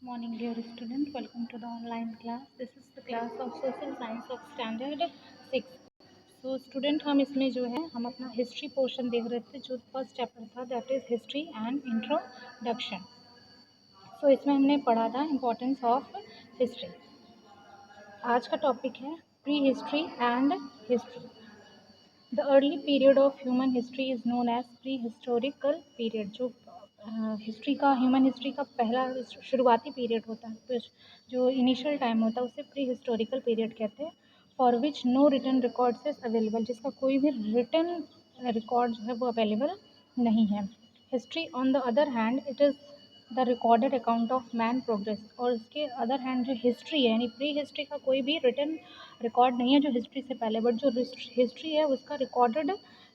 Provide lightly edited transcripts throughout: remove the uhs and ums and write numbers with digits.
Morning, dear student. Welcome to the online class. This is the class of social science of standard 6. So student हम इसमें जो है हम अपना history portion देख रहे थे जो फर्स्ट चैप्टर था that is history and introduction. So इसमें हमने पढ़ा था इम्पोर्टेंस ऑफ हिस्ट्री. आज का टॉपिक है prehistory and history. The early period of human history is known as prehistorical period. जो हिस्ट्री का ह्यूमन हिस्ट्री का पहला शुरुआती पीरियड होता है, जो इनिशियल टाइम होता है उसे प्री हिस्टोरिकल पीरियड कहते हैं. For which no written records is available. जिसका कोई भी रिटन रिकॉर्ड जो है वो अवेलेबल नहीं है. History on the other hand it is the recorded account of man progress. और उसके अदर हैंड जो हिस्ट्री है यानी प्री हिस्ट्री का कोई भी रिटन रिकॉर्ड नहीं है जो हिस्ट्री से पहले, बट जो हिस्ट्री है उसका रिकॉर्डेड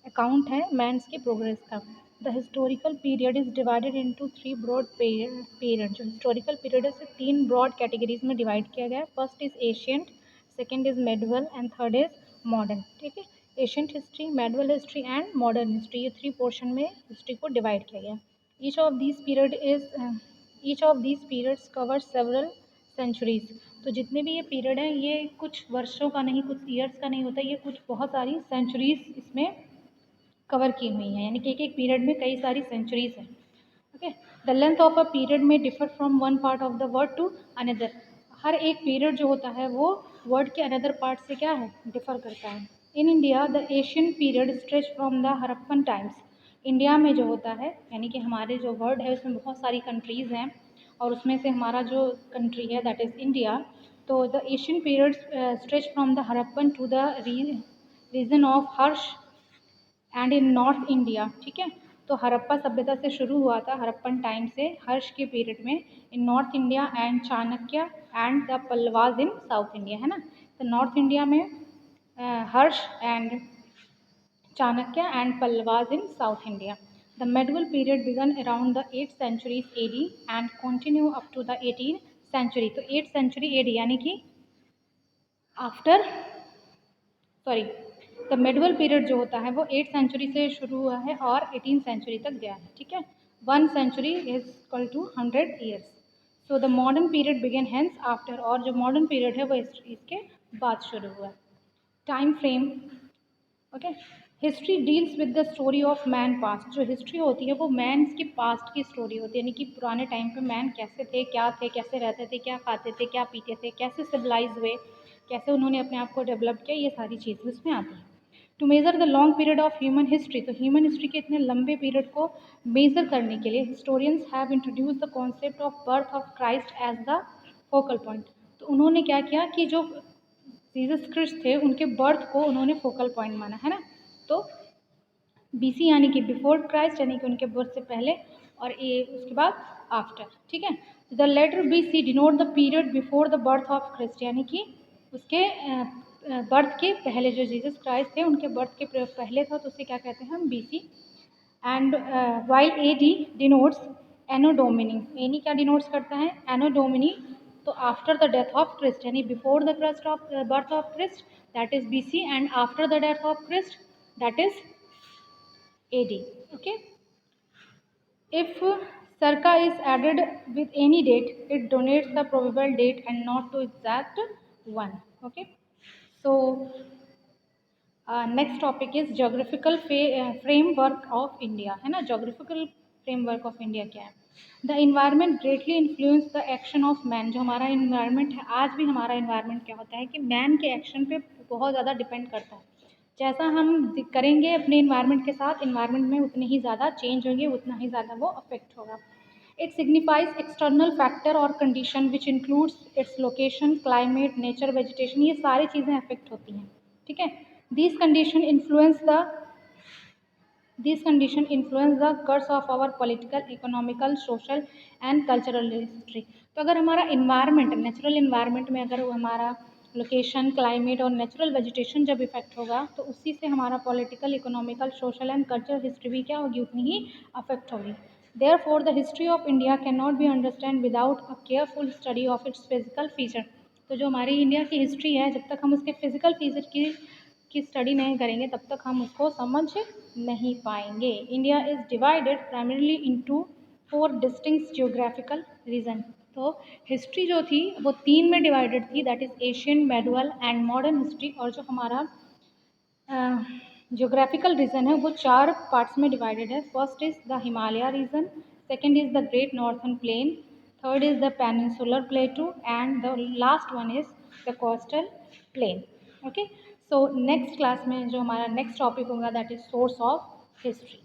अकाउंट है मैन्स की प्रोग्रेस का. The historical period is divided into 3 broad period. जो हिस्टोरिकल पीरियड है उसे 3 ब्रॉड कैटेगरीज में डिवाइड किया गया है. First is ancient, second is medieval and third is modern. ठीक है, ancient history, medieval history and modern history, ये 3 पोर्शन में हिस्ट्री को डिवाइड किया गया. Each of these periods cover several centuries. तो जितने भी ये पीरियड हैं ये कुछ वर्षों का नहीं, कुछ ईयर्स का नहीं होता, ये कुछ बहुत सारी सेंचुरीज इसमें कवर की हुई हैं. यानी कि एक पीरियड में कई सारी सेंचुरीज हैं. Okay, the length of a period में differ from one part of the world to another. हर एक पीरियड जो होता है वो वर्ड के अनदर पार्ट से क्या है, डिफर करता है. In India the Asian period stretch from the Harappan times. India में जो होता है यानी कि हमारे जो वर्ल्ड है उसमें बहुत सारी कंट्रीज़ हैं और उसमें से हमारा जो कंट्री है दैट इज़ इंडिया. तो the Asian period stretch from the Harappan to the region of Harsh and in north India. ठीक है, तो हड़प्पा सभ्यता से शुरू हुआ था हड़प्पन टाइम से हर्ष के पीरियड में in north India and Chanakya and the Pallavas in south India. है ना, तो नॉर्थ इंडिया में Harsha and Chanakya and Pallavas in South India. The medieval period began around the 8th century AD and continue up to the 18th century. तो 8th century AD यानी कि after the medieval period जो होता है वो 8th century से शुरू हुआ है और 18th सेंचुरी तक गया है. ठीक है, 1 century is equal to 100 years. So the modern period begin hence after. और जो मॉडर्न पीरियड है वो इसके बाद शुरू हुआ. Time frame. Okay, history deals with the story of man past. जो हिस्ट्री होती है वो मैन की पास्ट की स्टोरी होती है यानी कि पुराने टाइम पे मैन कैसे थे, क्या थे, कैसे रहते थे, क्या खाते थे, क्या पीते थे, कैसे सिविलाइज हुए, कैसे उन्होंने अपने आप को डेवलप किया, ये सारी चीज़ें उसमें आती हैं. To measure the long period of human history. तो ह्यूमन हिस्ट्री के इतने लंबे पीरियड को मेज़र करने के लिए historians have introduce the concept of birth of Christ as the focal point. तो उन्होंने क्या किया कि जो जीसस क्रिस्ट थे उनके बर्थ को उन्होंने फोकल पॉइंट माना. है ना, तो बीसी यानी कि बिफोर क्राइस्ट यानी कि उनके बर्थ से पहले और ए उसके बाद आफ्टर. ठीक है, the letter BC denote the period before the birth of Christ यानी कि उसके बर्थ के पहले जो जीसस क्राइस्ट थे उनके बर्थ के पहले था तो उसे क्या कहते हैं हम BC. And while A D denotes anno domini. एनी क्या डिनोट्स करता है, एनो डोमिनी. तो after the death of Christ यानी before the Christ of birth of Christ that is BC and after the death of Christ that is AD. Okay, if circa is added with any date it donates the probable date and not to exact one. Okay, so next topic is geographical framework of India. है ना, geographical framework of India क्या है. The environment greatly influence the action of man. जो हमारा environment है आज भी हमारा environment क्या होता है कि man के action पे बहुत ज़्यादा depend करता है. जैसा हम करेंगे अपने इन्वायरमेंट के साथ इन्वायरमेंट में उतने ही ज़्यादा चेंज होंगे, उतना ही ज़्यादा वो अफेक्ट होगा. इट सिग्निफाइज एक्सटर्नल फैक्टर और condition which includes its location, climate, nature, vegetation, ये सारी चीज़ें अफेक्ट होती हैं. ठीक है, these condition influence the course of our political, economical, social and cultural history. तो अगर हमारा इन्वायरमेंट नेचुरल इन्वायरमेंट में अगर हमारा लोकेशन, क्लाइमेट और नेचुरल वेजिटेशन जब इफेक्ट होगा तो उसी से हमारा political, economical, social and cultural history भी क्या होगी, उतनी ही अफेक्ट होगी. Therefore, the history of India cannot be understood without a careful study of its physical feature. तो जो हमारी इंडिया की हिस्ट्री है जब तक हम उसके फिजिकल फीचर की स्टडी नहीं करेंगे तब तक हम उसको समझ नहीं पाएंगे. India is divided primarily into 4 distinct geographical region. तो हिस्ट्री जो थी वो 3 में डिवाइडेड थी, that is Asian, medieval and modern history. और जो हमारा ज्योग्राफिकल रीजन है वो 4 पार्ट्स में डिवाइडेड है। First is the Himalaya region, second is the great northern plain, third is the peninsular plateau and the last one is the coastal plain. Okay, so next class में जो हमारा next topic होगा that is source of history.